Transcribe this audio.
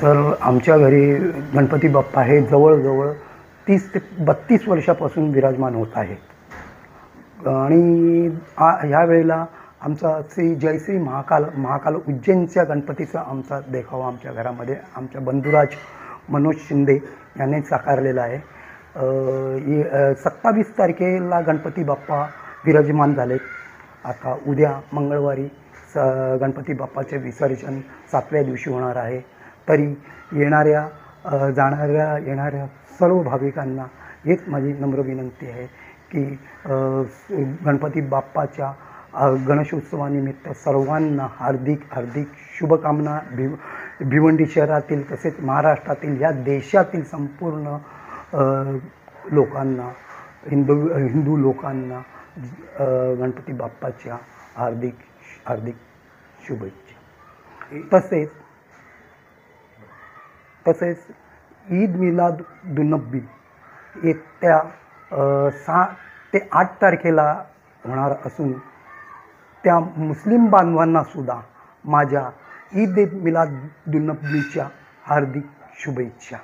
Sir, आमच्या घरी गणपती बाप्पा हे जवळजवळ 30 ते 32 वर्षापासून विराजमान होत आहेत आणि ह्या वेळेला आमचा श्री जयश्री महाकाल उज्जैनच्या गणपतीचा आमचा देखावा आमच्या घरामध्ये आमच्या बंधुराज मनोज शिंदे यांनी साकारलेला आहे। 27 तारखेला गणपती बाप्पा विराजमान झालेत। आता उद्या मंगळवारी गणपती बाप्पाचे विसर्जन 7व्या दिवशी होणार आहे। तरी येणाऱ्या सर्व भाविकांना हेच माझी नम्र विनंती आहे की गणपती बाप्पाच्या गणेशोत्सवानिमित्त सर्वांना हार्दिक शुभकामना। भिवंडी शहरातील तसेच महाराष्ट्रातील या देशातील संपूर्ण लोकांना हिंदू लोकांना गणपती बाप्पाच्या हार्दिक शुभेच्छा। तसेच ईद मिलादुन्नबी येत्या 6 ते 8 तारखेला होणार असून त्या मुस्लिम बांधवांना सुद्धा माझ्या ईद मिलादुन्नबीच्या हार्दिक शुभेच्छा।